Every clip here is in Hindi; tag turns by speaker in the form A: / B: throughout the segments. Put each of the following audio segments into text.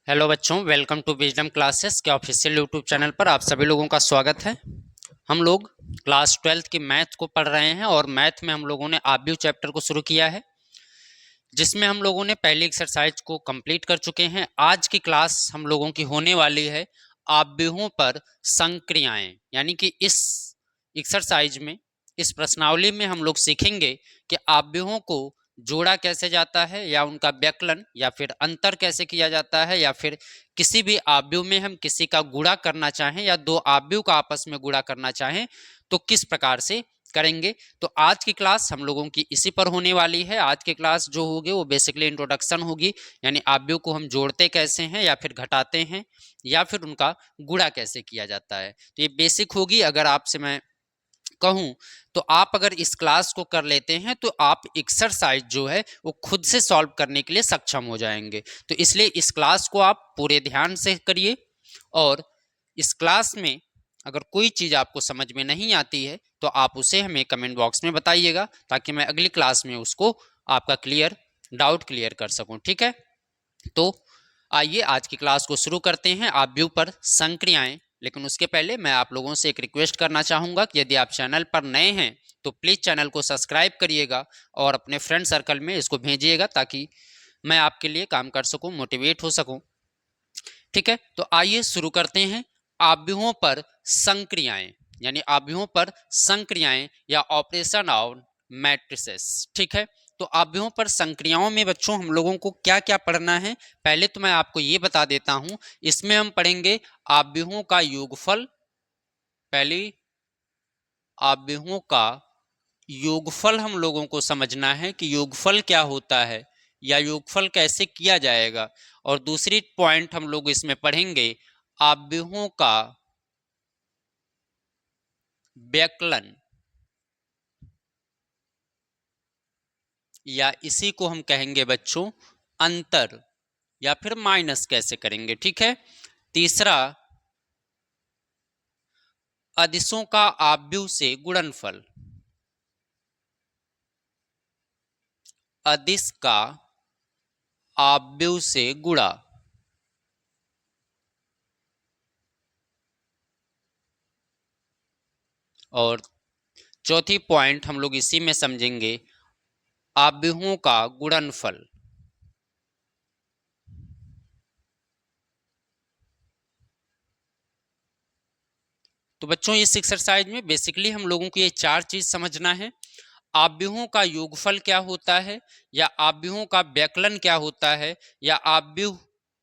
A: हेलो बच्चों, वेलकम टू विजडम क्लासेस के ऑफिशियल यूट्यूब चैनल पर आप सभी लोगों का स्वागत है। हम लोग क्लास 12th की मैथ को पढ़ रहे हैं और मैथ में हम लोगों ने आव्यूह चैप्टर को शुरू किया है, जिसमें हम लोगों ने पहली एक्सरसाइज को कंप्लीट कर चुके हैं। आज की क्लास हम लोगों की होने वाली है आव्यूहों पर संक्रियाएं, यानी कि इस एक्सरसाइज में, इस प्रश्नावली में हम लोग सीखेंगे कि आव्यूहों को जोड़ा कैसे जाता है, या उनका व्यकलन या फिर अंतर कैसे किया जाता है, या फिर किसी भी आव्यूह में हम किसी का गुणा करना चाहें या दो आव्यूह का आपस में गुणा करना चाहें तो किस प्रकार से करेंगे। तो आज की क्लास हम लोगों की इसी पर होने वाली है। आज की क्लास जो होगी वो बेसिकली इंट्रोडक्शन होगी, यानी आव्यूह को हम जोड़ते कैसे हैं या फिर घटाते हैं या फिर उनका गुणा कैसे किया जाता है, तो ये बेसिक होगी। अगर आपसे मैं कहूं तो आप अगर इस क्लास को कर लेते हैं तो आप एक्सरसाइज जो है वो खुद से सॉल्व करने के लिए सक्षम हो जाएंगे। तो इसलिए इस क्लास को आप पूरे ध्यान से करिए, और इस क्लास में अगर कोई चीज़ आपको समझ में नहीं आती है तो आप उसे हमें कमेंट बॉक्स में बताइएगा, ताकि मैं अगली क्लास में उसको आपका डाउट क्लियर कर सकूं। ठीक है, तो आइए आज की क्लास को शुरू करते हैं, आव्यूह पर संक्रियाएं। लेकिन उसके पहले मैं आप लोगों से एक रिक्वेस्ट करना चाहूँगा कि यदि आप चैनल पर नए हैं तो प्लीज़ चैनल को सब्सक्राइब करिएगा और अपने फ्रेंड सर्कल में इसको भेजिएगा, ताकि मैं आपके लिए काम कर सकूं, मोटिवेट हो सकूं। ठीक है, तो आइए शुरू करते हैं आव्यूहों पर संक्रियाएं, यानी आव्यूहों पर संक्रियाएं या ऑपरेशन ऑन मैट्रिसेस। ठीक है, तो आव्यूहों पर संक्रियाओं में बच्चों हम लोगों को क्या क्या पढ़ना है, पहले तो मैं आपको ये बता देता हूं। इसमें हम पढ़ेंगे आव्यूहों का योगफल। पहली, आव्यूहों का योगफल हम लोगों को समझना है कि योगफल क्या होता है या योगफल कैसे किया जाएगा। और दूसरी पॉइंट हम लोग इसमें पढ़ेंगे आव्यूहों का व्यकलन, या इसी को हम कहेंगे बच्चों अंतर, या फिर माइनस कैसे करेंगे। ठीक है, तीसरा अदिशों का आव्यूह से गुणनफल, अदिश का आव्यूह से गुणा। और चौथी पॉइंट हम लोग इसी में समझेंगे आव्यूहों का गुणनफल। तो बच्चों इस एक्सरसाइज में बेसिकली हम लोगों को ये चार चीज समझना है। आव्यूहों का योगफल क्या होता है, या आव्यूहों का व्यकलन क्या होता है, या आव्यूह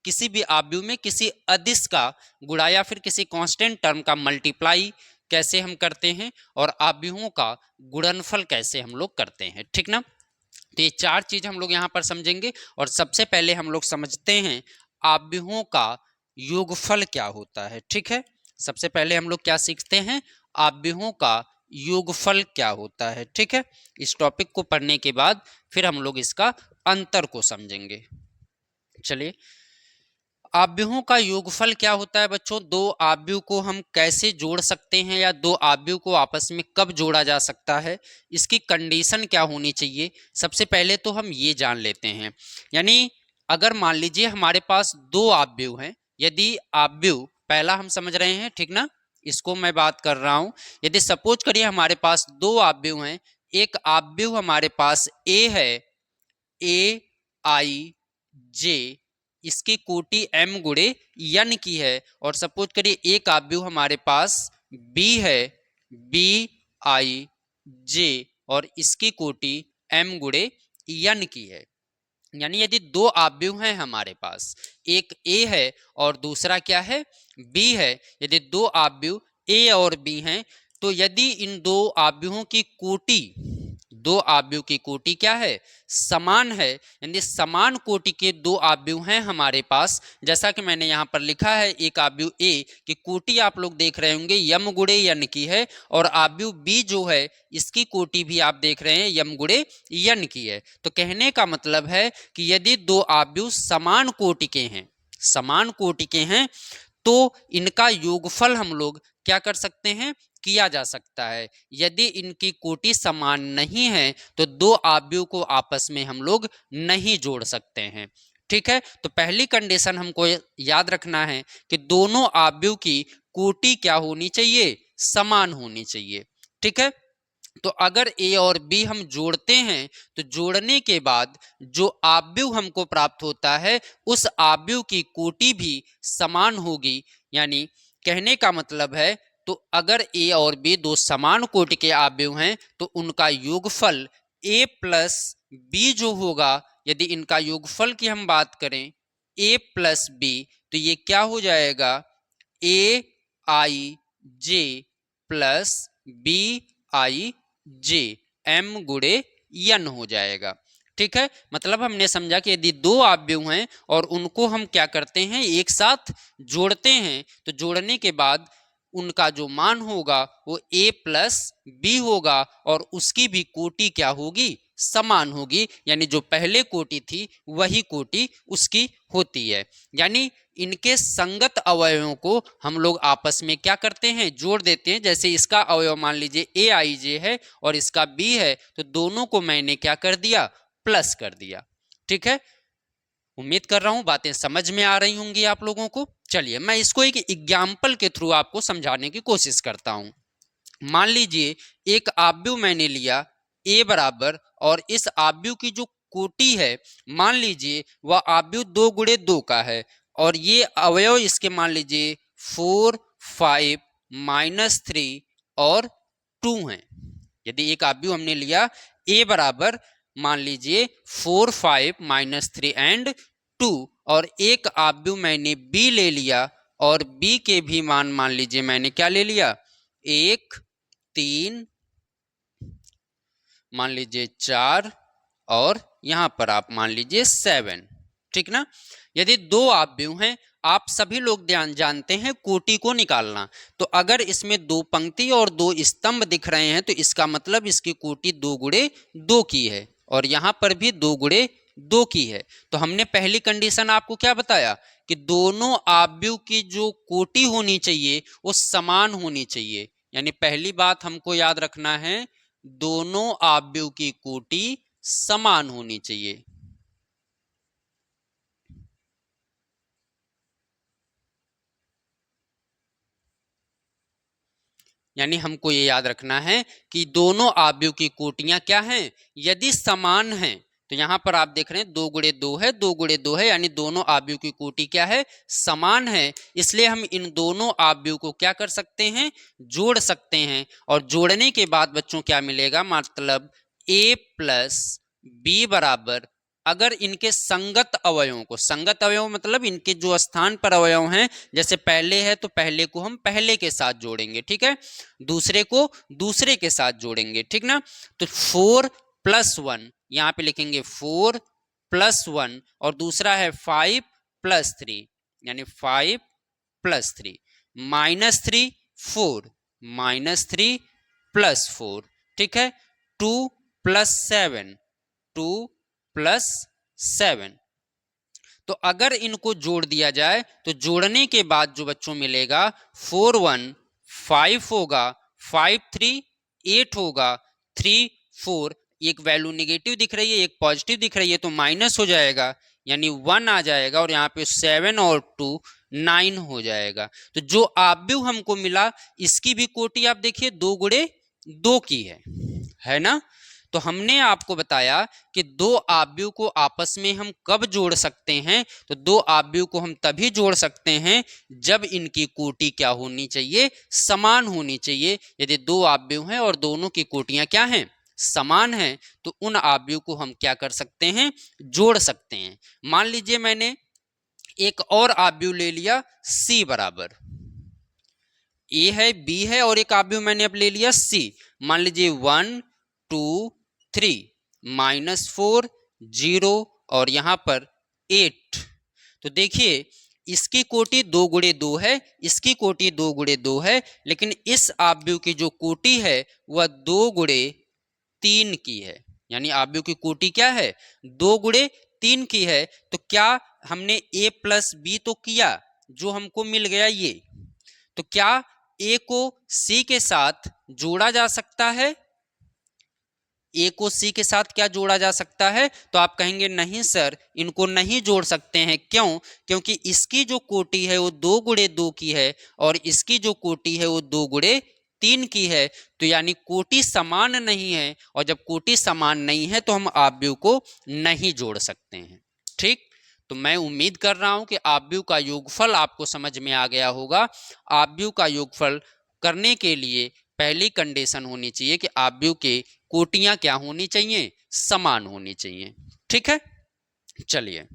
A: किसी भी आव्यूह में किसी अदिश का गुणा या फिर किसी कांस्टेंट टर्म का मल्टीप्लाई कैसे हम करते हैं, और आव्यूहों का गुणनफल कैसे हम लोग करते हैं। ठीक ना, तो ये चार चीज हम लोग यहाँ पर समझेंगे। और सबसे पहले हम लोग समझते हैं आव्यूहों का योगफल क्या होता है। ठीक है, सबसे पहले हम लोग क्या सीखते हैं, आव्यूहों का योगफल क्या होता है। ठीक है, इस टॉपिक को पढ़ने के बाद फिर हम लोग इसका अंतर को समझेंगे। चलिए, आव्यूहों का योगफल क्या होता है बच्चों, दो आव्यूह को हम कैसे जोड़ सकते हैं, या दो आव्यूह को आपस में कब जोड़ा जा सकता है, इसकी कंडीशन क्या होनी चाहिए, सबसे पहले तो हम ये जान लेते हैं। यानी अगर मान लीजिए हमारे पास दो आव्यूह हैं, यदि आव्यूह पहला हम समझ रहे हैं, ठीक ना, इसको मैं बात कर रहा हूं। यदि सपोज करिए हमारे पास दो आव्यूह हैं, एक आव्यूह हमारे पास ए है, ए आई जे, इसकी कोटि m गुणे n की है। और सपोज करिए एक आव्यूह हमारे पास b है, बी आई जे, और इसकी कोटि m गुणे n की है। यानी यदि दो आव्यूह हैं हमारे पास, एक a है और दूसरा क्या है, b है। यदि दो आव्यूह a और b हैं, तो यदि इन दो आव्यूहों की कोटि, दो आव्यूह की कोटि क्या है, समान है, यानी समान कोटि के दो आव्यूह हैं हमारे पास। जैसा कि मैंने यहाँ पर लिखा है, एक आव्यूह ए की कोटि आप लोग देख रहे होंगे यम गुणे यन की है, और आव्यूह बी जो है इसकी कोटि भी आप देख रहे हैं यम गुणे यन की है। तो कहने का मतलब है कि यदि दो आव्यूह समान कोटि के हैं, समान कोटि के हैं, तो इनका योगफल हम लोग क्या कर सकते हैं, किया जा सकता है। यदि इनकी कोटि समान नहीं है तो दो आव्यूह को आपस में हम लोग नहीं जोड़ सकते हैं। ठीक है, तो पहली कंडीशन हमको याद रखना है कि दोनों आव्यूह की कोटि क्या होनी चाहिए, समान होनी चाहिए। ठीक है, तो अगर ए और बी हम जोड़ते हैं तो जोड़ने के बाद जो आव्यूह हमको प्राप्त होता है उस आव्यूह की कोटि भी समान होगी। यानी कहने का मतलब है, तो अगर ए और बी दो समान कोटि के आव्यूह हैं तो उनका योगफल ए प्लस बी जो होगा, यदि इनका योगफल की हम बात करें ए प्लस बी, तो ये क्या हो जाएगा, A I J plus B I J M गुणे एन हो जाएगा। ठीक है, मतलब हमने समझा कि यदि दो आव्यूह हैं और उनको हम क्या करते हैं, एक साथ जोड़ते हैं, तो जोड़ने के बाद उनका जो मान होगा वो ए प्लस बी होगा और उसकी भी कोटि क्या होगी, समान होगी। यानी जो पहले कोटि थी वही कोटि उसकी होती है। यानी इनके संगत अवयवों को हम लोग आपस में क्या करते हैं, जोड़ देते हैं। जैसे इसका अवयव मान लीजिए ए आई जे है और इसका बी है, तो दोनों को मैंने क्या कर दिया, प्लस कर दिया। ठीक है, उम्मीद कर रहा हूं बातें समझ में आ रही होंगी आप लोगों को। चलिए मैं इसको एक एग्जाम्पल के थ्रू आपको समझाने की कोशिश करता हूं। मान लीजिए एक आव्यूह मैंने लिया ए बराबर, और इस आव्यूह की जो कोटि है मान लीजिए वह आव्यूह 2 गुणे 2 का है, और ये अवयव इसके मान लीजिए 4, 5, -3 और 2 हैं। यदि एक आव्यूह हमने लिया ए बराबर मान लीजिए 4, 5, -3 एंड 2, और एक आव्यूह मैंने बी ले लिया और बी के भी मान लीजिए मैंने क्या ले लिया, 1, 3, मान लीजिए 4 और यहां पर आप मान लीजिए 7। ठीक ना, यदि दो आव्यूह हैं, आप सभी लोग जानते हैं कोटि को निकालना। तो अगर इसमें 2 पंक्ति और 2 स्तंभ दिख रहे हैं तो इसका मतलब इसकी कोटि 2 गुणे 2 की है, और यहां पर भी 2 गुणे 2 की है। तो हमने पहली कंडीशन आपको क्या बताया कि दोनों आव्यूह की जो कोटि होनी चाहिए वो समान होनी चाहिए। यानी पहली बात हमको याद रखना है, दोनों आव्यूह की कोटि समान होनी चाहिए। यानी हमको ये याद रखना है कि दोनों आव्यूह की कोटियां क्या हैं, यदि समान हैं। तो यहां पर आप देख रहे हैं 2 गुणे 2 है, 2 गुणे 2 है, यानी दोनों आव्यूह की कोटि क्या है, समान है। इसलिए हम इन दोनों आव्यूह को क्या कर सकते हैं, जोड़ सकते हैं। और जोड़ने के बाद बच्चों क्या मिलेगा, मतलब ए प्लस बी बराबर, अगर इनके संगत अवयवों को, संगत अवयव मतलब इनके जो स्थान पर अवयव हैं, जैसे पहले है तो पहले को हम पहले के साथ जोड़ेंगे, ठीक है, दूसरे को दूसरे के साथ जोड़ेंगे। ठीक ना, तो 4 + 1 यहां पे लिखेंगे 4 + 1, और दूसरा है 5 + 3, यानी 5 + 3, -3 4, -3 + 4, ठीक है, 2 + 7, 2 + 7। तो अगर इनको जोड़ दिया जाए तो जोड़ने के बाद जो बच्चों मिलेगा 4 1 5 होगा, 5 3 8 होगा, 3 4, एक वैल्यू निगेटिव दिख रही है एक पॉजिटिव दिख रही है तो माइनस हो जाएगा, यानी 1 आ जाएगा, और यहाँ पे 7 और 2 9 हो जाएगा। तो जो आव्यूह हमको मिला इसकी भी कोटि आप देखिए 2 गुणे 2 की है ना। तो हमने आपको बताया कि दो आव्यूह को आपस में हम कब जोड़ सकते हैं, तो दो आव्यूह को हम तभी जोड़ सकते हैं जब इनकी कोटि क्या होनी चाहिए, समान होनी चाहिए। यदि दो आव्यूह हैं और दोनों की कोटियां क्या हैं, समान हैं, तो उन आव्यूह को हम क्या कर सकते हैं, जोड़ सकते हैं। मान लीजिए मैंने एक और आव्यूह ले लिया सी बराबर, ए है बी है और एक आव्यूह मैंने अब ले लिया सी, मान लीजिए 1 2 3, -4 0 और यहां पर 8। तो देखिए इसकी कोटि 2 गुणे 2 है, इसकी कोटि 2 गुणे 2 है, लेकिन इस आव्यूह की जो कोटि है वह 2 गुणे 3 की है। यानी आव्यूह की कोटि क्या है, 2 गुणे 3 की है। तो क्या हमने a + b तो किया, जो हमको मिल गया ये, तो क्या a को c के साथ जोड़ा जा सकता है, ए को सी के साथ क्या जोड़ा जा सकता है? तो आप कहेंगे नहीं सर, इनको नहीं जोड़ सकते हैं। क्यों? क्योंकि इसकी जो कोटि है वो 2 गुणे 2 की है और इसकी जो कोटि है वो 2 गुणे 3 की है। तो यानी कोटि समान नहीं है, और जब कोटि समान नहीं है तो हम आव्यूह को नहीं जोड़ सकते हैं। ठीक, तो मैं उम्मीद कर रहा हूं कि आव्यूह का योगफल आपको समझ में आ गया होगा। आव्यूह का योगफल करने के लिए पहली कंडीशन होनी चाहिए कि आव्यूह के कोटियां क्या होनी चाहिए? समान होनी चाहिए। ठीक है, चलिए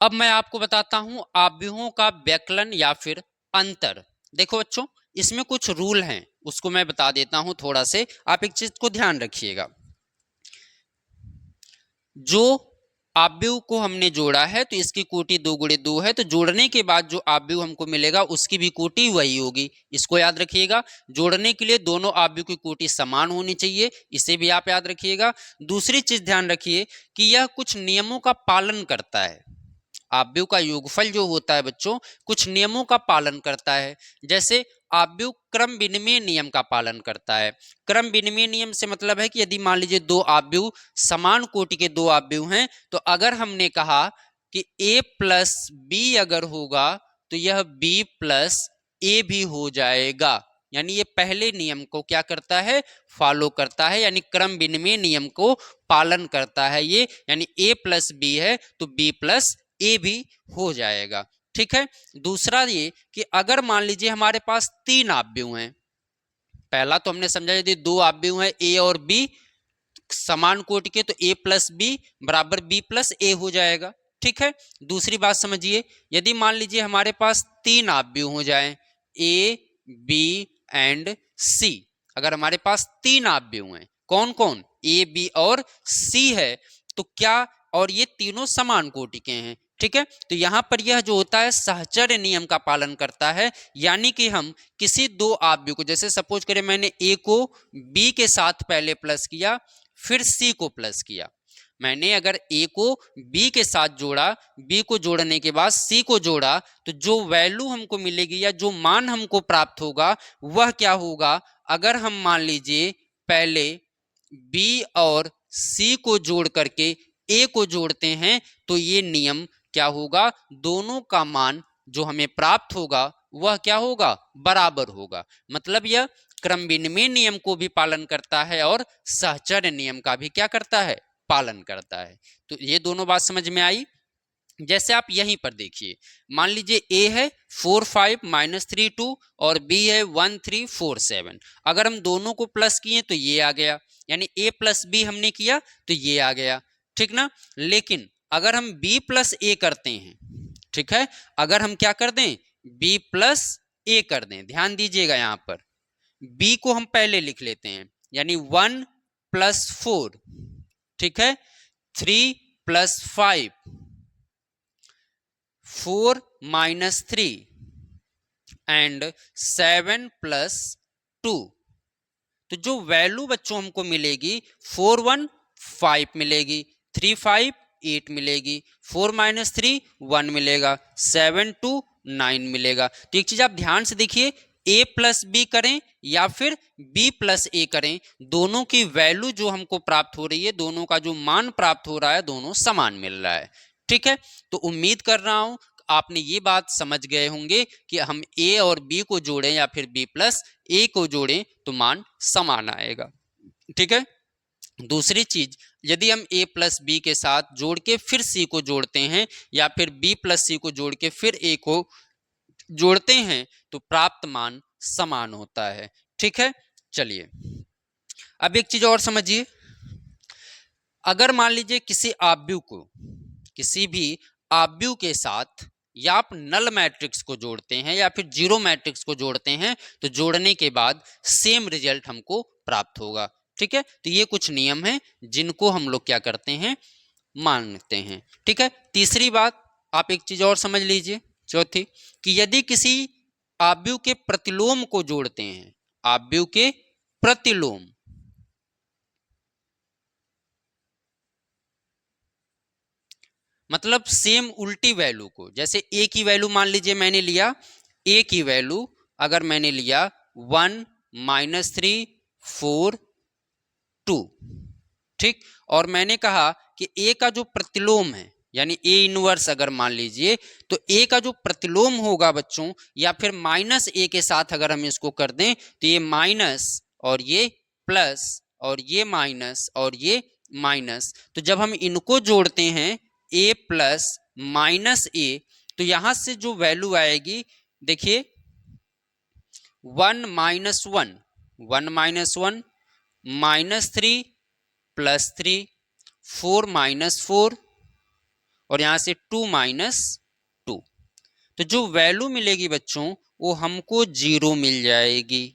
A: अब मैं आपको बताता हूं आव्यूहों का व्यकलन या फिर अंतर। देखो बच्चों, इसमें कुछ रूल हैं, उसको मैं बता देता हूं थोड़ा से, आप एक चीज को ध्यान रखिएगा। जो आव्यूह को हमने जोड़ा है तो इसकी कोटि 2 गुणे 2 है, तो जोड़ने के बाद जो आव्यूह हमको मिलेगा उसकी भी कोटि वही होगी। इसको याद रखिएगा। जोड़ने के लिए दोनों आव्यूह की कोटि समान होनी चाहिए, इसे भी आप याद रखिएगा। दूसरी चीज ध्यान रखिए कि यह कुछ नियमों का पालन करता है। आव्यूह का योगफल जो होता है बच्चों, कुछ नियमों का पालन करता है। जैसे आव्यूह क्रम विनिमय नियम का पालन करता है। क्रम विनिमय नियम से मतलब है कि यदि मान लीजिए दो आव्यूह समान कोटि के दो आव्यूह हैं, तो अगर हमने कहा कि a प्लस बी अगर होगा तो यह b प्लस ए भी हो जाएगा। यानी ये पहले नियम को क्या करता है? फॉलो करता है, यानी क्रम विनिमय नियम को पालन करता है ये। यानी a प्लस बी है तो b प्लस ए भी हो जाएगा। ठीक है। दूसरा ये कि अगर मान लीजिए हमारे पास 3 आव्यूह हैं, पहला तो हमने समझा यदि 2 आव्यूह हैं ए और बी समान कोटि के, तो a प्लस बी बराबर b प्लस ए हो जाएगा। ठीक है। दूसरी बात समझिए, यदि मान लीजिए हमारे पास 3 आव्यूह हो जाएं a b एंड c, अगर हमारे पास 3 आव्यूह हैं, कौन कौन? a b और c है, तो क्या, और ये तीनों समान कोटि के हैं। ठीक है। तो यहां पर यह जो होता है सहचर्य नियम का पालन करता है, यानी कि हम किसी दो आव्यूह को, जैसे सपोज करें मैंने a को b के साथ पहले प्लस किया फिर c को प्लस किया, मैंने अगर a को b के साथ जोड़ा, b को जोड़ने के बाद c को जोड़ा, तो जो वैल्यू हमको मिलेगी या जो मान हमको प्राप्त होगा वह क्या होगा? अगर हम मान लीजिए पहले b और c को जोड़ करके a को जोड़ते हैं तो ये नियम क्या होगा? दोनों का मान जो हमें प्राप्त होगा वह क्या होगा? बराबर होगा। मतलब यह क्रम विनिमय नियम को भी पालन करता है और सहचर्य नियम का भी क्या करता है? पालन करता है। तो ये दोनों बात समझ में आई। जैसे आप यहीं पर देखिए, मान लीजिए a है 4 5 -3 2 और b है 1 3 4 7। अगर हम दोनों को प्लस किए तो ये आ गया, यानी a प्लस बी हमने किया तो ये आ गया। ठीक ना। लेकिन अगर हम b प्लस ए करते हैं, ठीक है, अगर हम क्या कर दें? b प्लस ए कर दें, ध्यान दीजिएगा, यहां पर b को हम पहले लिख लेते हैं, यानी 1 प्लस 4, ठीक है, 3 प्लस 5, 4 माइनस 3 एंड 7 प्लस 2। तो जो वैल्यू बच्चों हमको मिलेगी 4 1 5 मिलेगी, 3 5 8 मिलेगी, 4 माइनस 3 1 मिलेगा, 7 2 9 मिलेगा। तो एक चीज आप ध्यान से देखिए, a प्लस बी करें या फिर b प्लस ए करें, दोनों की वैल्यू जो हमको प्राप्त हो रही है, दोनों का जो मान प्राप्त हो रहा है, दोनों समान मिल रहा है। ठीक है। तो उम्मीद कर रहा हूं आपने ये बात समझ गए होंगे कि हम a और b को जोड़ें या फिर b प्लस ए को जोड़ें तो मान समान आएगा। ठीक है। दूसरी चीज, यदि हम a प्लस बी के साथ जोड़ के फिर c को जोड़ते हैं या फिर b प्लस सी को जोड़ के फिर a को जोड़ते हैं तो प्राप्त मान समान होता है। ठीक है। चलिए अब एक चीज और समझिए, अगर मान लीजिए किसी आव्यूह को किसी भी आव्यूह के साथ या आप नल मैट्रिक्स को जोड़ते हैं या फिर जीरो मैट्रिक्स को जोड़ते हैं तो जोड़ने के बाद सेम रिजल्ट हमको प्राप्त होगा। ठीक है। तो ये कुछ नियम हैं जिनको हम लोग क्या करते हैं? मानते हैं। ठीक है। तीसरी बात आप एक चीज और समझ लीजिए, चौथी, कि यदि किसी आव्यूह के प्रतिलोम को जोड़ते हैं, आव्यूह के प्रतिलोम, मतलब सेम उल्टी वैल्यू को, जैसे a की वैल्यू मान लीजिए मैंने लिया, a की वैल्यू अगर मैंने लिया 1 -3 4 2। ठीक, और मैंने कहा कि ए का जो प्रतिलोम है यानी ए इनवर्स अगर मान लीजिए, तो ए का जो प्रतिलोम होगा बच्चों, या फिर माइनस ए के साथ अगर हम इसको कर दें तो ये माइनस और ये प्लस और ये माइनस और ये माइनस, तो जब हम इनको जोड़ते हैं ए प्लस माइनस ए, तो यहां से जो वैल्यू आएगी देखिए 1 -1 1 -1 -3 +3 4 -4 और यहां से 2 -2, तो जो वैल्यू मिलेगी बच्चों वो हमको 0 मिल जाएगी।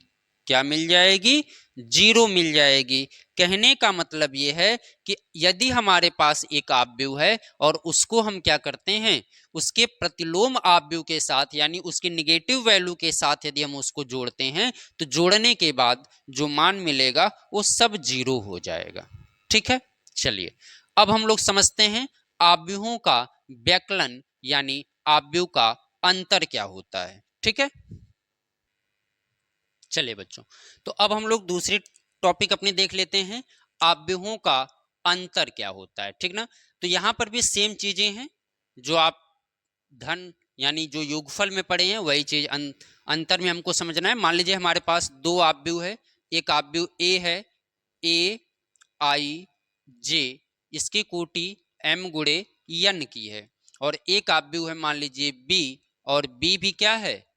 A: क्या मिल जाएगी? 0 मिल जाएगी। कहने का मतलब ये है कि यदि हमारे पास एक आव्यूह है और उसको हम क्या करते हैं, उसके प्रतिलोम आव्यूह के साथ यानी उसके निगेटिव वैल्यू के साथ यदि हम उसको जोड़ते हैं, तो जोड़ने के बाद जो मान मिलेगा वो सब 0 हो जाएगा। ठीक है, चलिए अब हम लोग समझते हैं आव्यूहों का व्यकलन यानी आव्यूह का अंतर क्या होता है। ठीक है, चलिए बच्चों, तो अब हम लोग दूसरी टॉपिक अपनी देख लेते हैं, आव्यूहों का अंतर क्या होता है। ठीक ना, तो यहां पर भी सेम चीजें हैं जो आप धन यानी जो योगफल में पढ़े हैं वही चीज अंतर में हमको समझना है। मान लीजिए हमारे पास दो आव्यूह है, एक आव्यूह ए है, ए आई जे, इसकी कोटि m गुणे n की है, और एक आव्यूह है मान लीजिए बी, और बी भी क्या है,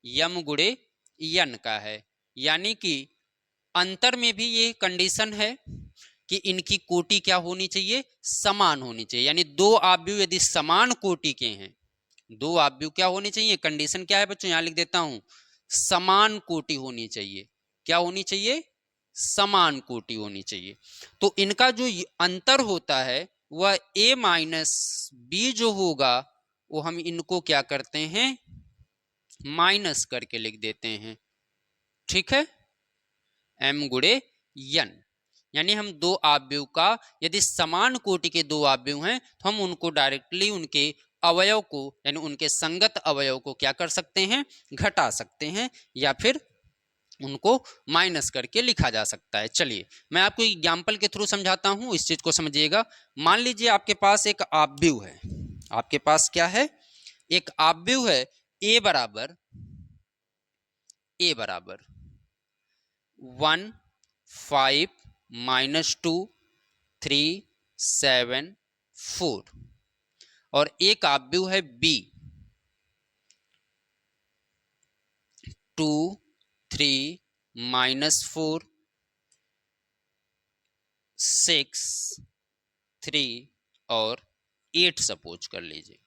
A: यम गुणे n का है। यानी कि अंतर में भी ये कंडीशन है कि इनकी कोटि क्या होनी चाहिए, समान होनी चाहिए। यानी दो आव्यूह यदि समान कोटि के हैं, दो आव्यूह क्या होनी चाहिए, कंडीशन क्या है बच्चों, यहां लिख देता हूं, समान कोटि होनी चाहिए। क्या होनी चाहिए, समान कोटि होनी चाहिए। तो इनका जो अंतर होता है वह a माइनस बी जो होगा वो हम इनको क्या करते हैं, माइनस करके लिख देते हैं। ठीक है, m गुणे n, यानी हम दो आव्यूह का यदि समान कोटि के दो आव्यूह हैं तो हम उनको डायरेक्टली उनके अवयव को यानी उनके संगत अवयव को क्या कर सकते हैं, घटा सकते हैं, या फिर उनको माइनस करके लिखा जा सकता है। चलिए मैं आपको एग्जाम्पल के थ्रू समझाता हूं, इस चीज को समझिएगा। मान लीजिए आपके पास एक आव्यूह है, आपके पास क्या है, एक आव्यूह है a बराबर 1 5 -2 3 7 4, और एक आव्यूह है b 2 3 -4 6 3 और 8 सपोज कर लीजिए।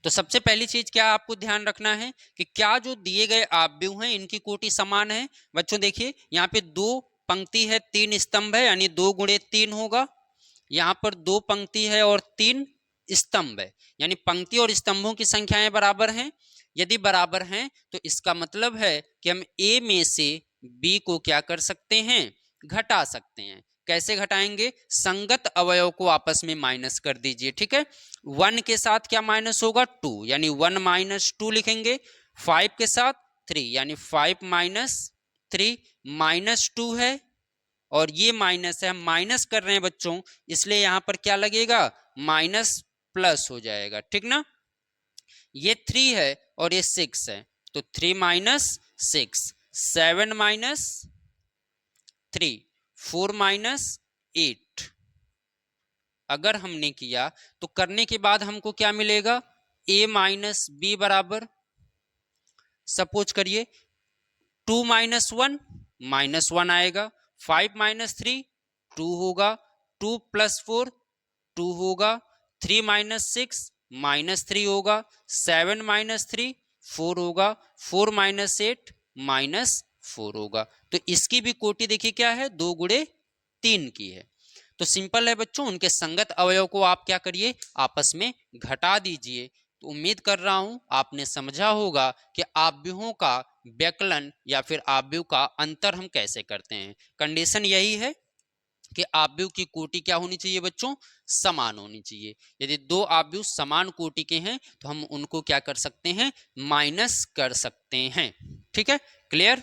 A: तो सबसे पहली चीज क्या आपको ध्यान रखना है कि क्या जो दिए गए आव्यूह हैं इनकी कोटि समान है। बच्चों देखिए यहाँ पे दो पंक्ति है, तीन स्तंभ है, यानी 2 गुणे 3 होगा। यहाँ पर दो पंक्ति है और 3 स्तंभ है, यानी पंक्ति और स्तंभों की संख्याएं बराबर हैं। यदि बराबर हैं तो इसका मतलब है कि हम a में से b को क्या कर सकते हैं, घटा सकते हैं। कैसे घटाएंगे, संगत अवयव को आपस में माइनस कर दीजिए। ठीक है, 1 के साथ क्या माइनस होगा, 2, यानी 1 - 2 लिखेंगे। 5 के साथ 3, यानी 5 - 3 -2 है, और ये माइनस है, हम माइनस कर रहे हैं बच्चों, इसलिए यहां पर क्या लगेगा, माइनस प्लस हो जाएगा। ठीक ना, ये 3 है और ये 6 है, तो 3 - 6 7 - 3 4 -8। अगर हमने किया तो करने के बाद हमको क्या मिलेगा, a माइनस बी बराबर, सपोज करिए 2 - 1 -1 आएगा, 5 - 3 2 होगा, 2 + 4 2 होगा, 3 - 6 -3 होगा, 7 - 3 4 होगा, 4 - 8 -4 होगा। तो इसकी भी कोटि देखिए क्या है, 2 गुणे 3 की है। तो सिंपल है बच्चों, उनके संगत अवयव को आप क्या करिए, आपस में घटा दीजिए। तो उम्मीद कर रहा हूं आपने समझा होगा कि आव्यूहों का व्यकलन या फिर आव्यूह का अंतर हम कैसे करते हैं। कंडीशन यही है कि आव्यूह की कोटि क्या होनी चाहिए बच्चों, समान होनी चाहिए। यदि दो आव्यूह समान कोटि के हैं तो हम उनको क्या कर सकते हैं, माइनस कर सकते हैं। ठीक है, क्लियर।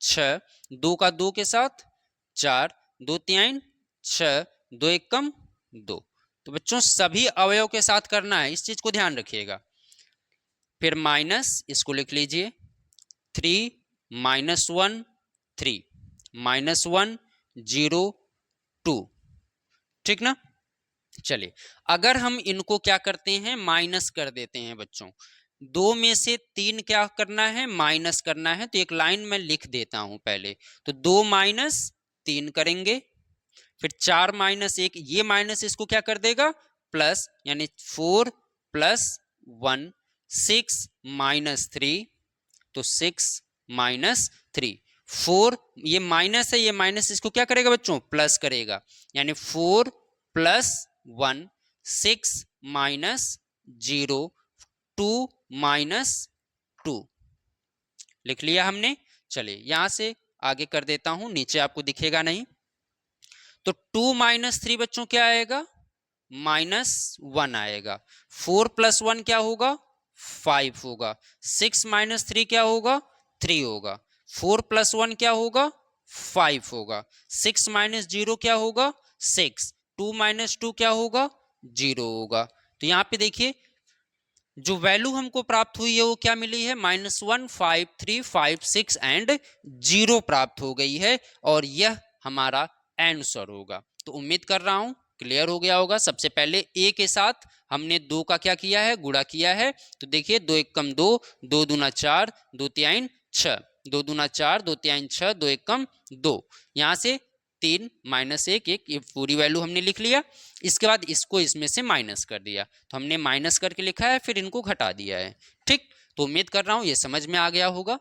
A: 6, 2 का 2 के साथ 4, 2 3 6, 2 1 कम 2। तो बच्चों सभी अवयव के साथ करना है, इस चीज को ध्यान रखिएगा। फिर माइनस, इसको लिख लीजिए 3 -1 3 -1 0 2, ठीक ना। चलिए अगर हम इनको क्या करते हैं, माइनस कर देते हैं बच्चों, 2 में से 3 क्या करना है, माइनस करना है। तो एक लाइन में लिख देता हूं पहले, तो 2 - 3 करेंगे, फिर 4 - 1, ये माइनस इसको क्या कर देगा, प्लस, यानी 4 + 1 6 -3, तो 6 -3 4, ये माइनस है, ये माइनस इसको क्या करेगा बच्चों, प्लस करेगा, यानी 4 + 1 6 -0 2 -2 लिख लिया हमने। चलिए यहां से आगे कर देता हूं, नीचे आपको दिखेगा नहीं। तो 2 - 3 बच्चों क्या आएगा, -1 आएगा। 4 + 1 क्या होगा, 5 होगा। 6 - 3 क्या होगा, 3 होगा। 4 + 1 क्या होगा, 5 होगा। 6 - 0 क्या होगा, 6। 2 - 2 क्या होगा, 0 होगा। तो यहाँ पे देखिए जो वैल्यू हमको प्राप्त हुई है वो क्या मिली है, -1 5 3 5 6 एंड 0 प्राप्त हो गई है, और यह हमारा आंसर होगा। तो उम्मीद कर रहा हूं क्लियर हो गया होगा। सबसे पहले ए के साथ हमने 2 का क्या किया है, गुणा किया है। तो देखिए 2 1 कम 2, 2 दूना 4, 2 3 6, 2 दूना 4, 2 3 6, 2 1 कम 2, यहाँ से 3 -1 1, ये पूरी वैल्यू हमने लिख लिया। इसके बाद इसको इसमें से माइनस कर दिया, तो हमने माइनस करके लिखा है, फिर इनको घटा दिया है, ठीक। तो उम्मीद कर रहा हूं ये समझ में आ गया होगा।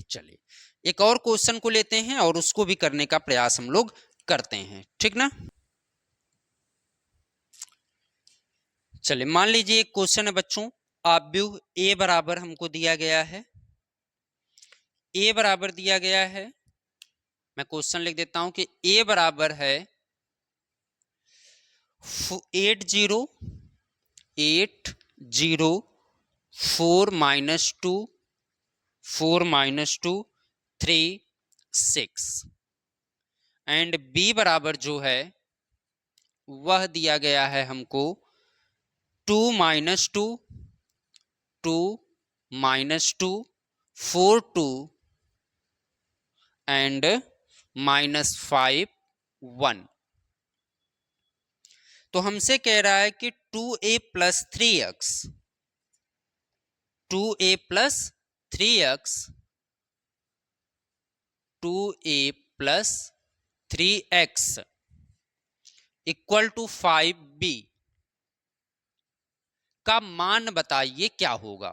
A: चलिए एक और क्वेश्चन को लेते हैं और उसको भी करने का प्रयास हम लोग करते हैं, ठीक ना। चलिए मान लीजिए एक क्वेश्चन है बच्चों, आव्यूह ए बराबर हमको दिया गया है, ए बराबर दिया गया है। मैं क्वेश्चन लिख देता हूं कि ए बराबर है 8 0 4 -2 4 -2 3 6, एंड बी बराबर जो है वह दिया गया है हमको 2 -2 2 -2 4 2 एंड -5 1। तो हमसे कह रहा है कि 2a + 3x 2a + 3x 2a + 3x = 5b का मान बताइए क्या होगा,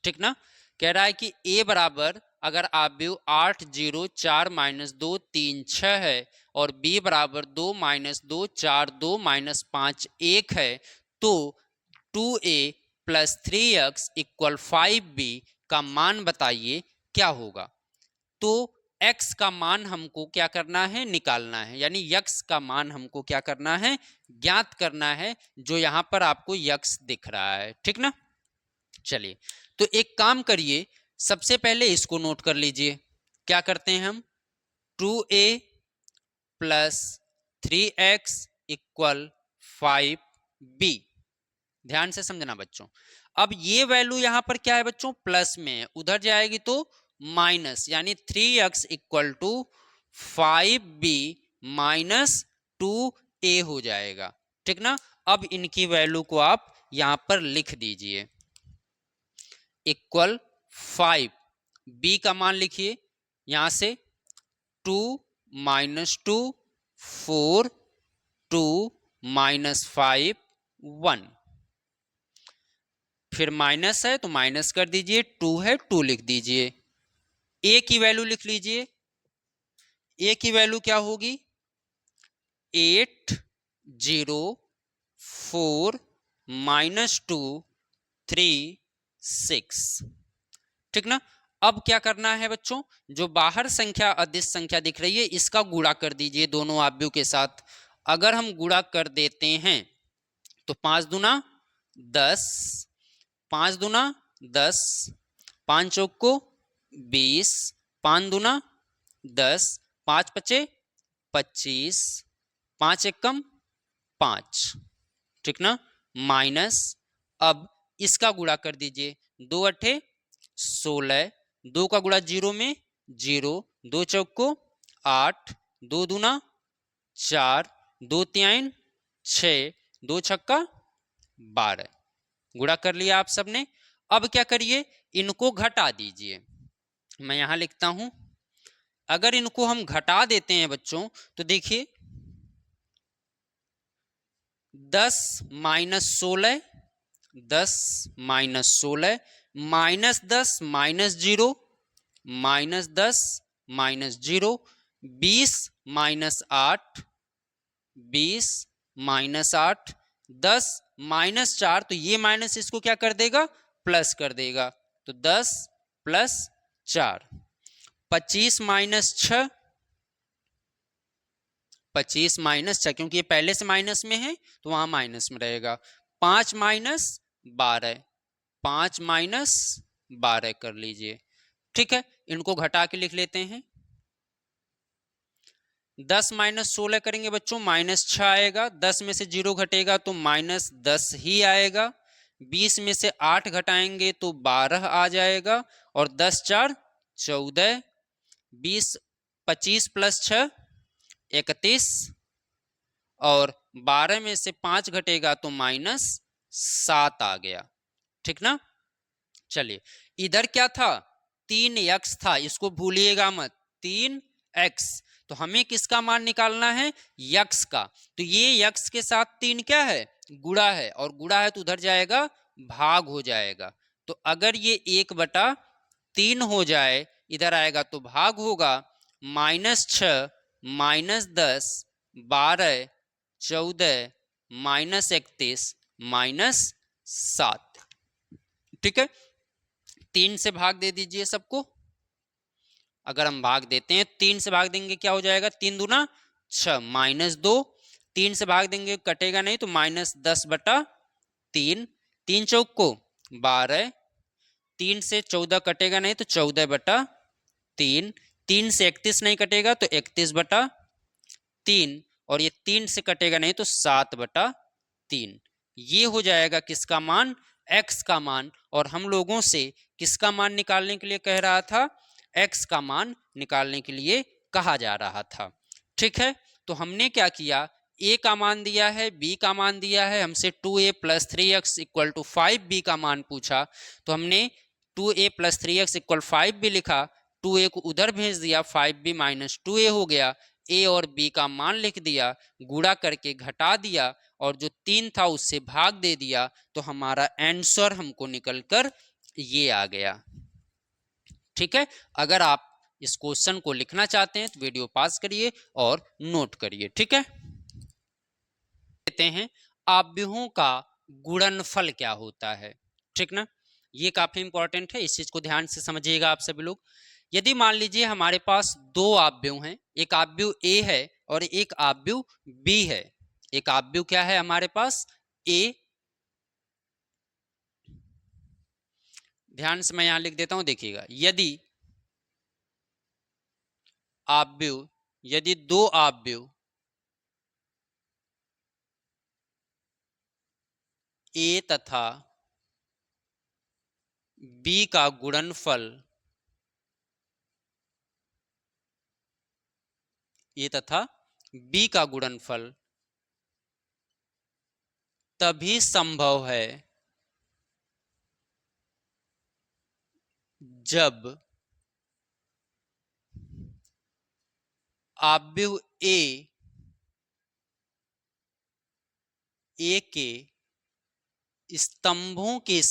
A: ठीक ना। कह रहा है कि a बराबर, अगर आव्यूह 8 0 4 -2 3 6 है, और b बराबर 2 -2 4 2 -5 1 है, तो 2a + 3x = 5b का मान बताइए क्या होगा। तो x का मान हमको क्या करना है, निकालना है, यानी x का मान हमको क्या करना है, ज्ञात करना है, जो यहां पर आपको x दिख रहा है, ठीक ना। चलिए तो एक काम करिए, सबसे पहले इसको नोट कर लीजिए। क्या करते हैं हम, 2a + 3x = 5b। ध्यान से समझना बच्चों। अब ये वैल्यू यहां पर क्या है बच्चों, प्लस में है, उधर जाएगी तो माइनस, यानी 3x = 5b - 2a हो जाएगा, ठीक ना। अब इनकी वैल्यू को आप यहां पर लिख दीजिए, = 5, b का मान लिखिए यहां से 2 -2 4 2 -5 1, फिर माइनस है तो माइनस कर दीजिए, 2 है 2 लिख दीजिए। a की वैल्यू लिख लीजिए, a की वैल्यू क्या होगी, 8 0 4 -2 3 6, ठीक ना। अब क्या करना है बच्चों, जो बाहर संख्या अदिश संख्या दिख रही है इसका गुणा कर दीजिए दोनों आव्यूह के साथ। अगर हम गुणा कर देते हैं तो 5 दूना 10, 5 दूना 10, 5 चौक को 20, 5 दूना 10, 5 पचे 25, 5 एकम 5, ठीक ना, माइनस, अब इसका गुणा कर दीजिए, 2 अठे 16, 2 का गुणा 0 में 0, 2 चौक को 8, 2 दूना 4, 2 तिहाई 6, 2 छक्का 12, गुणा कर लिया आप सबने। अब क्या करिए, इनको घटा दीजिए, मैं यहां लिखता हूं, अगर इनको हम घटा देते हैं बच्चों तो देखिए 10 minus 16, 10 minus 16, minus 10 minus 0, minus 10 minus 0, 20 minus 8, 20 minus 8, 10 minus 4, तो ये माइनस इसको क्या कर देगा, प्लस कर देगा, तो 10 प्लस 4, 25 माइनस 6, 25 माइनस 6, क्योंकि ये पहले से माइनस में है तो वहां माइनस में रहेगा, 5 माइनस 12, 5 माइनस 12 कर लीजिए, ठीक है, इनको घटा के लिख लेते हैं। 10 माइनस 16 करेंगे बच्चों माइनस 6 आएगा, 10 में से 0 घटेगा तो माइनस 10 ही आएगा, 20 में से 8 घटाएंगे तो 12 आ जाएगा, और 10 4 14, 20 25 प्लस 6 31, और 12 में से 5 घटेगा तो माइनस 7 आ गया, ठीक ना। चलिए, इधर क्या था, 3x था, इसको भूलिएगा मत, 3x, तो हमें किसका मान निकालना है, यक्स का, तो ये यक्स के साथ 3 क्या है, गुणा है, और गुणा है तो उधर जाएगा भाग हो जाएगा, तो अगर ये 1/3 हो जाए, इधर आएगा तो भाग होगा, -6 -10 12 14 -31 -7, ठीक है, 3 से भाग दे दीजिए सबको, अगर हम भाग देते हैं 3 से भाग देंगे क्या हो जाएगा, 3 दूना 6, -2, 3 से भाग देंगे कटेगा नहीं तो -10/3, 3 चौक को 12, 3 से 14 कटेगा नहीं तो 14/3, 3 से 31 नहीं कटेगा तो 31/3, और ये 3 से कटेगा नहीं तो 7/3, ये हो जाएगा किसका मान, x का मान, और हम लोगों से किसका मान निकालने के लिए कह रहा था, x का मान निकालने के लिए कहा जा रहा था, ठीक है। तो हमने क्या किया, a का मान दिया है, b का मान दिया है, हमसे 2a + 3x = 5b का मान पूछा, तो हमने 2a + 3x = 5b लिखा, 2a को उधर भेज दिया, 5b - 2a हो गया, a और b का मान लिख दिया, गुणा करके घटा दिया, और जो 3 था उससे भाग दे दिया, तो हमारा आंसर हमको निकलकर ये आ गया, ठीक है। अगर आप इस क्वेश्चन को लिखना चाहते हैं तो वीडियो पास करिए और नोट करिए, ठीक है। कहते हैं आव्यूहों का गुणनफल क्या होता है, ठीक ना, ये काफी इंपॉर्टेंट है, इस चीज को ध्यान से समझिएगा आप सभी लोग। यदि मान लीजिए हमारे पास 2 आव्यूह हैं, एक आव्यूह A है और एक आव्यूह B है, एक आव्यूह क्या है हमारे पास, A, ध्यान से मैं यहां लिख देता हूं, देखिएगा, यदि 2 आव्यूह A तथा B का गुणनफल A तथा B का गुणनफल तभी संभव है जब आव्यूह A के स्तंभों की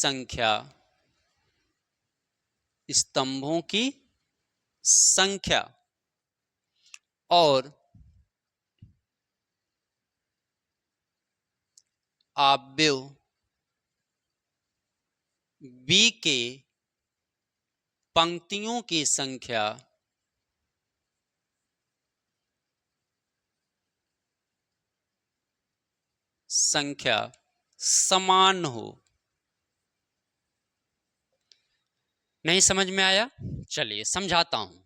A: संख्या और आव्यूह B के पंक्तियों की संख्या समान हो। नहीं समझ में आया, चलिए समझाता हूं।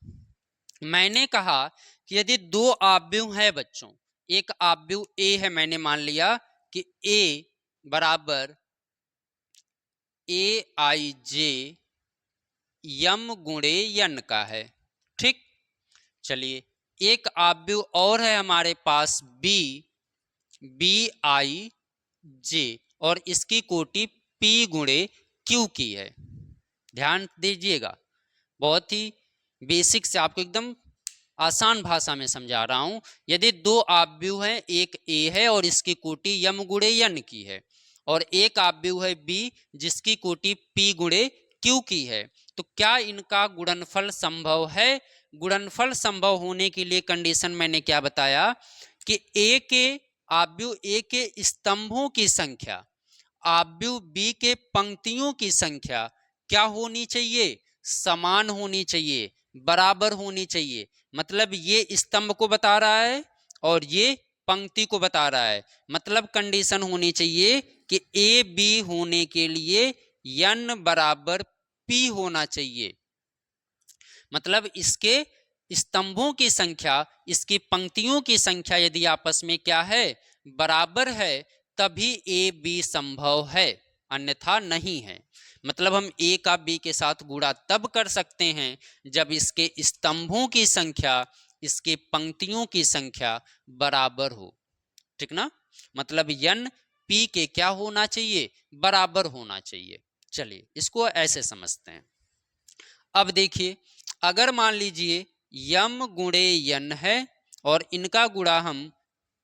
A: मैंने कहा कि यदि दो आव्यूह है बच्चों, एक आव्यूह ए है, मैंने मान लिया कि ए बराबर ए आई जे यम गुणे यन का है। ठीक, चलिए एक आव्यूह और है हमारे पास बी, बी आई जे, और इसकी कोटि पी गुणे क्यू की है। ध्यान दीजिएगा, बहुत ही बेसिक से आपको एकदम आसान भाषा में समझा रहा हूं। यदि दो आव्यूह हैं, एक ए है और इसकी कोटि यम गुणे यन की है, और एक आव्यूह है बी जिसकी कोटि पी गुणे क्यू की है, तो क्या इनका गुणनफल संभव है? गुणनफल संभव होने के लिए कंडीशन मैंने क्या बताया कि ए के आव्यूह ए के स्तंभों की संख्या आव्यूह बी के पंक्तियों की संख्या क्या होनी चाहिए? समान होनी चाहिए, बराबर होनी चाहिए। मतलब ये स्तंभ को बता रहा है और ये पंक्ति को बता रहा है, मतलब कंडीशन होनी चाहिए कि ए बी होने के लिए n बराबर p होना चाहिए। मतलब इसके स्तंभों की संख्या, इसकी पंक्तियों की संख्या यदि आपस में क्या है? बराबर है, तभी ए बी संभव है, अन्यथा नहीं है। मतलब हम ए का बी के साथ गुणा तब कर सकते हैं जब इसके स्तंभों की संख्या इसके पंक्तियों की संख्या बराबर हो। ठीक ना, मतलब n p के क्या होना चाहिए? बराबर होना चाहिए। चलिए इसको ऐसे समझते हैं। अब देखिए, अगर मान लीजिए यम गुणे यन है और इनका गुणा हम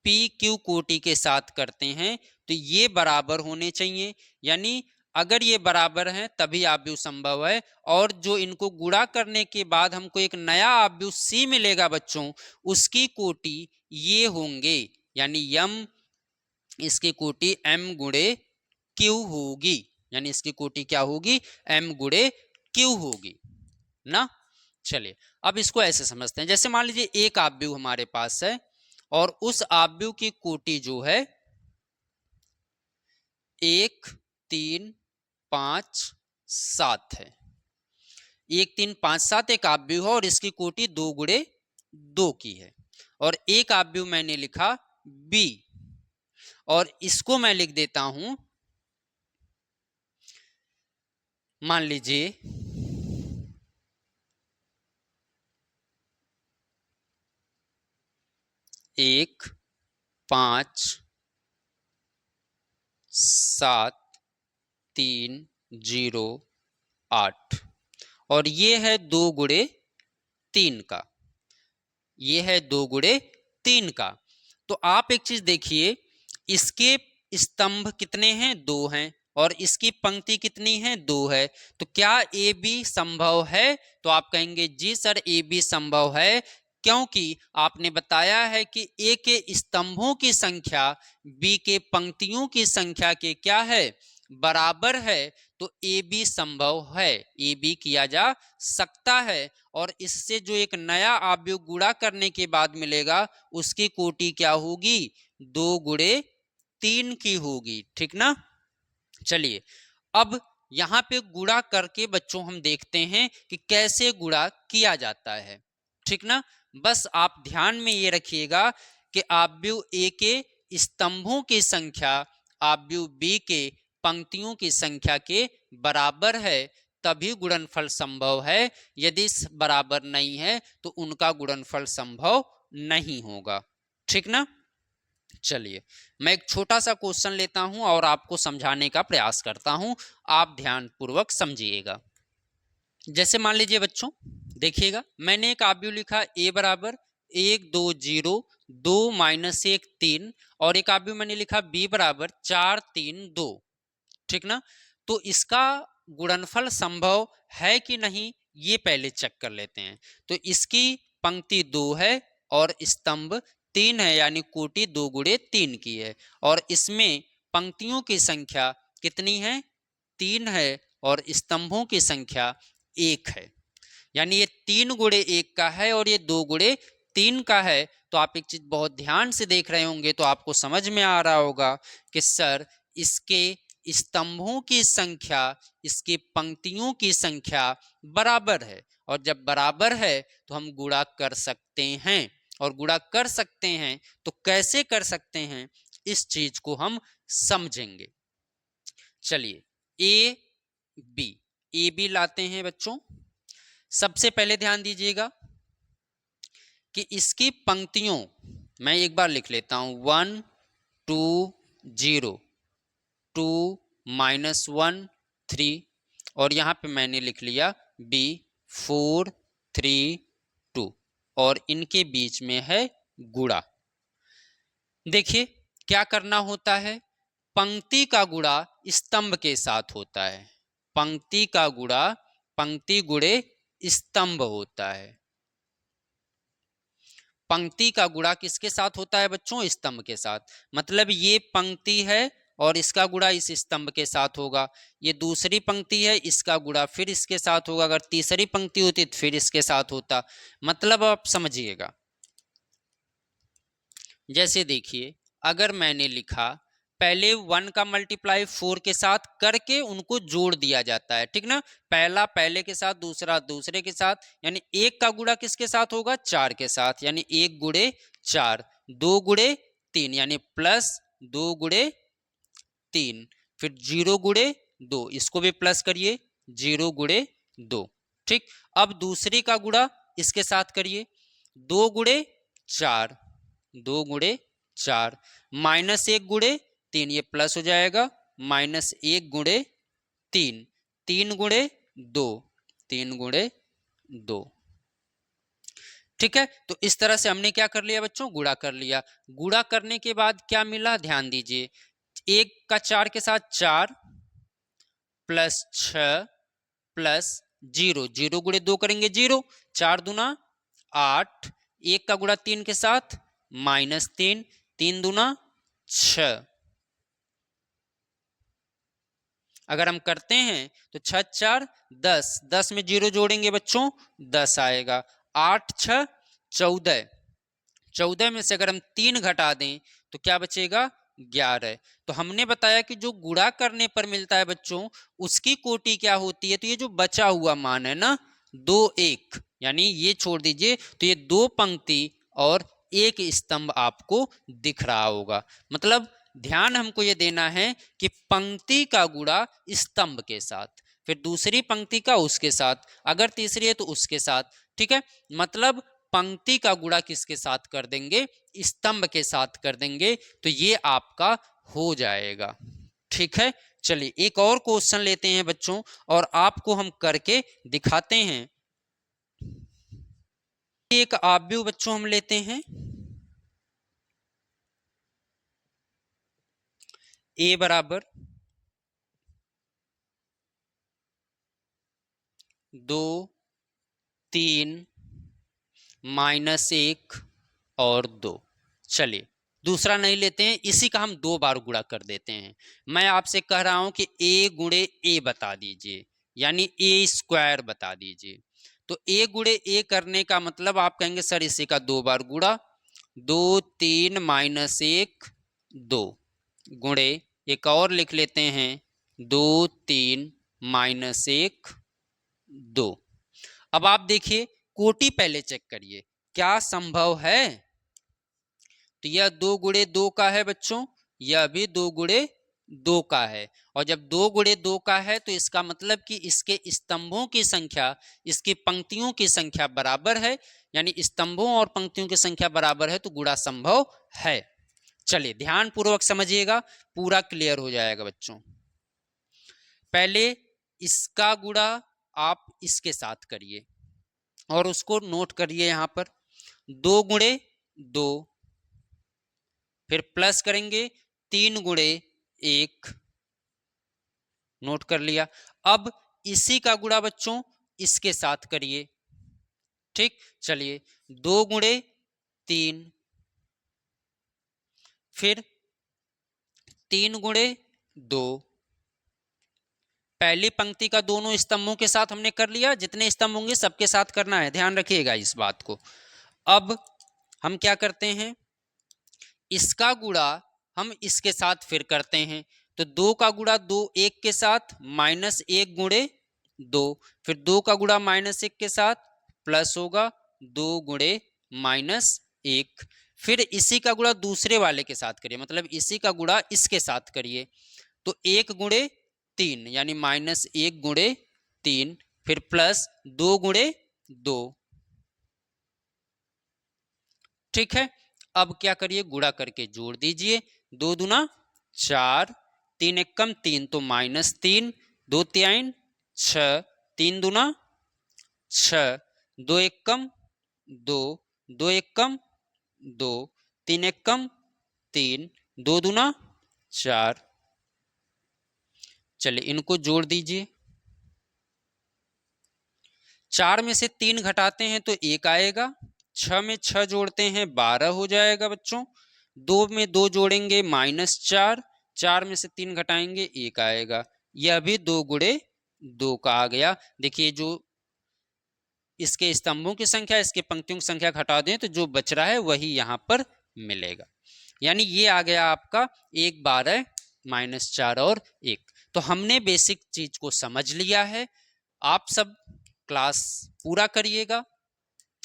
A: पी क्यू कोटि के साथ करते हैं, तो ये बराबर होने चाहिए। यानी अगर ये बराबर हैं तभी आव्यूह संभव है, और जो इनको गुणा करने के बाद हमको एक नया आव्यूह सी मिलेगा बच्चों, उसकी कोटि ये होंगे, यानी यम इसकी कोटि m गुणे क्यू होगी। यानी इसकी कोटि क्या होगी? m गुणे क्यू होगी ना। चलिए अब इसको ऐसे समझते हैं, जैसे मान लीजिए एक आव्यूह हमारे पास है और उस आव्यूह की कोटि जो है 1 3 5 7 है। 1 3 5 7 एक आव्यूह है और इसकी कोटि 2 गुणे 2 की है। और एक आव्यूह मैंने लिखा b, और इसको मैं लिख देता हूं, मान लीजिए 1 5 7 3 0 8, और ये है 2 गुणे 3 का, ये है 2 गुणे 3 का। तो आप एक चीज देखिए, इसके स्तंभ कितने हैं? 2 हैं, और इसकी पंक्ति कितनी है? 2 है। तो क्या ए बी संभव है? तो आप कहेंगे जी सर ए बी संभव है, क्योंकि आपने बताया है कि ए के स्तंभों की संख्या बी के पंक्तियों की संख्या के क्या है? बराबर है। तो ए बी संभव है, ए बी किया जा सकता है, और इससे जो एक नया आव्यूह गुणा करने के बाद मिलेगा उसकी कोटि क्या होगी? 2 गुणे 3 की होगी। ठीक ना। चलिए अब यहाँ पे गुणा करके बच्चों हम देखते हैं कि कैसे गुणा किया जाता है। ठीक ना, बस आप ध्यान में ये रखिएगा कि आव्यूह ए के स्तंभों की संख्या आव्यूह बी के पंक्तियों की संख्या के बराबर है, तभी गुणनफल संभव है। यदि बराबर नहीं है तो उनका गुणनफल संभव नहीं होगा। ठीक ना। चलिए मैं एक छोटा सा क्वेश्चन लेता हूं और आपको समझाने का प्रयास करता हूं, आप ध्यान पूर्वक समझिएगा। जैसे मान लीजिए बच्चों, देखिएगा मैंने एक आव्यूह लिखा a बराबर 1 2 0 2 माइनस 1 3, और एक आव्यूह मैंने लिखा b बराबर 4 3 2। ठीक ना, तो इसका गुणनफल संभव है कि नहीं ये पहले चेक कर लेते हैं। तो इसकी पंक्ति 2 है और स्तंभ 3 है, यानी कोटि 2 गुणे 3 की है, और इसमें पंक्तियों की संख्या कितनी है? 3 है, और स्तंभों की संख्या 1 है। यानी ये 3 गुणे 1 का है और ये 2 गुणे 3 का है। तो आप एक चीज बहुत ध्यान से देख रहे होंगे तो आपको समझ में आ रहा होगा कि सर इसके स्तंभों की संख्या इसकी पंक्तियों की संख्या बराबर है, और जब बराबर है तो हम गुणा कर सकते हैं, और गुणा कर सकते हैं तो कैसे कर सकते हैं इस चीज को हम समझेंगे। चलिए ए बी लाते हैं बच्चों। सबसे पहले ध्यान दीजिएगा कि इसकी पंक्तियों मैं एक बार लिख लेता हूं, 1 2 0 2 -1 3, और यहां पे मैंने लिख लिया बी 4 3 2, और इनके बीच में है गुणा। देखिए क्या करना होता है, पंक्ति का गुणा स्तंभ के साथ होता है। पंक्ति का गुणा पंक्ति गुणे स्तंभ होता है। पंक्ति का गुणा किसके साथ होता है बच्चों? स्तंभ के साथ। मतलब ये पंक्ति है और इसका गुणा इस स्तंभ के साथ होगा। ये दूसरी पंक्ति है, इसका गुणा फिर इसके साथ होगा। अगर तीसरी पंक्ति होती तो फिर इसके साथ होता। मतलब आप समझिएगा, जैसे देखिए अगर मैंने लिखा पहले 1 का मल्टीप्लाई 4 के साथ करके उनको जोड़ दिया जाता है, ठीक ना। पहला पहले के साथ, दूसरा दूसरे के साथ, यानी 1 का गुणा किसके साथ होगा? 4 के साथ, यानी 1 गुणे 4, 2 गुणे 3 यानी प्लस 2 गुणे 3, फिर 0 गुणे 2, इसको भी प्लस करिए, 0 गुणे 2। ठीक, अब दूसरी का गुणा इसके साथ करिए, 2 गुणे 4, 2 गुणे 4, -1 गुणे 3, ये प्लस हो जाएगा, -1 गुणे 3, 3 गुणे 2, 3 गुणे 2। ठीक है, तो इस तरह से हमने क्या कर लिया बच्चों? गुणा कर लिया। गुणा करने के बाद क्या मिला? ध्यान दीजिए, 1 का 4 के साथ 4 प्लस 6 प्लस 0, 0 गुणे 2 करेंगे 0, 4 दूना 8, 1 का गुणा 3 के साथ -3, 3 दूना 6। अगर हम करते हैं तो 6 4 10, 10 में 0 जोड़ेंगे बच्चों 10 आएगा, 8 6 14, 14 में से अगर हम 3 घटा दें तो क्या बचेगा? 11। तो हमने बताया कि जो गुणा करने पर मिलता है बच्चों उसकी कोटि क्या होती है? तो ये जो बचा हुआ मान है ना 2 1, यानी ये छोड़ दीजिए, तो ये 2 पंक्ति और 1 स्तंभ आपको दिख रहा होगा। मतलब ध्यान हमको ये देना है कि पंक्ति का गुणा स्तंभ के साथ, फिर दूसरी पंक्ति का उसके साथ, अगर तीसरी है तो उसके साथ। ठीक है, मतलब पंक्ति का गुणा किसके साथ कर देंगे? स्तंभ के साथ कर देंगे, तो ये आपका हो जाएगा। ठीक है, चलिए एक और क्वेश्चन लेते हैं बच्चों और आपको हम करके दिखाते हैं। एक आव्यूह बच्चों हम लेते हैं, a बराबर 2 3 -1 और 2। चलिए दूसरा नहीं लेते हैं, इसी का हम 2 बार गुणा कर देते हैं। मैं आपसे कह रहा हूं कि a गुणे a बता दीजिए, यानी a स्क्वायर बता दीजिए। तो a गुणे a करने का मतलब आप कहेंगे सर इसी का 2 बार गुणा, 2 3 -1 2 गुणे, एक और लिख लेते हैं 2 3 -1 2। अब आप देखिए कोटि पहले चेक करिए, क्या संभव है? तो यह 2 गुणे 2 का है बच्चों, यह भी 2 गुणे 2 का है, और जब 2 गुणे 2 का है तो इसका मतलब कि इसके स्तंभों की संख्या इसकी पंक्तियों की संख्या बराबर है, यानी स्तंभों और पंक्तियों की संख्या बराबर है, तो गुणा संभव है। चलिए ध्यान पूर्वक समझिएगा, पूरा क्लियर हो जाएगा बच्चों। पहले इसका गुणा आप इसके साथ करिए और उसको नोट करिए यहां पर, 2 गुणे 2, फिर प्लस करेंगे 3 गुणे 1, नोट कर लिया। अब इसी का गुणा बच्चों इसके साथ करिए। ठीक, चलिए 2 गुणे 3, फिर 3 गुणे 2, पहली पंक्ति का दोनों स्तंभों के साथ हमने कर लिया, जितने स्तंभ होंगे सबके साथ करना है, ध्यान रखिएगा इस बात को। अब हम क्या करते हैं, इसका गुणा हम इसके साथ फिर करते हैं, तो 2 का गुणा 2 1 के साथ -1 गुणे 2, फिर 2 का गुणा -1 के साथ प्लस होगा 2 गुणे -1, फिर इसी का गुणा दूसरे वाले के साथ करिए, मतलब इसी का गुणा इसके साथ करिए, तो 1 गुणे 3 यानी -1 गुणे 3, फिर प्लस 2 गुणे 2। ठीक है, अब क्या करिए, गुणा करके जोड़ दीजिए, 2 दूना 4, 3 एकम 3 तो -3, 2 तिहाई 6, 3 दूना 6, 2 एकम 2, 2 एकम 2, 3 एकम 3, 2 दूना 4। चलिए इनको जोड़ दीजिए, 4 में से 3 घटाते हैं तो 1 आएगा, 6 में 6 जोड़ते हैं 12 हो जाएगा बच्चों, 2 में 2 जोड़ेंगे -4, 4 में से 3 घटाएंगे 1 आएगा, यह भी 2 गुणे 2 का आ गया। देखिए जो इसके स्तंभों की संख्या इसके पंक्तियों की संख्या घटा दें तो जो बच रहा है वही यहाँ पर मिलेगा, यानी ये आ गया आपका 1, 12, -4 और 1। तो हमने बेसिक चीज को समझ लिया है, आप सब क्लास पूरा करिएगा।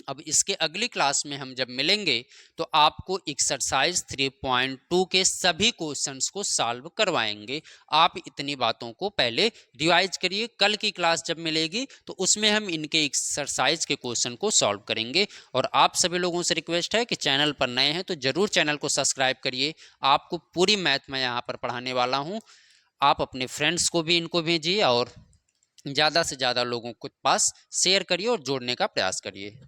A: अब इसके अगली क्लास में हम जब मिलेंगे तो आपको एक्सरसाइज 3.2 के सभी क्वेश्चंस को सॉल्व करवाएंगे। आप इतनी बातों को पहले रिवाइज करिए, कल की क्लास जब मिलेगी तो उसमें हम इनके एक्सरसाइज के क्वेश्चन को सॉल्व करेंगे। और आप सभी लोगों से रिक्वेस्ट है कि चैनल पर नए हैं तो जरूर चैनल को सब्सक्राइब करिए, आपको पूरी मैथ में यहाँ पर पढ़ाने वाला हूँ। आप अपने फ्रेंड्स को भी इनको भेजिए और ज़्यादा से ज़्यादा लोगों के पास शेयर करिए और जोड़ने का प्रयास करिए।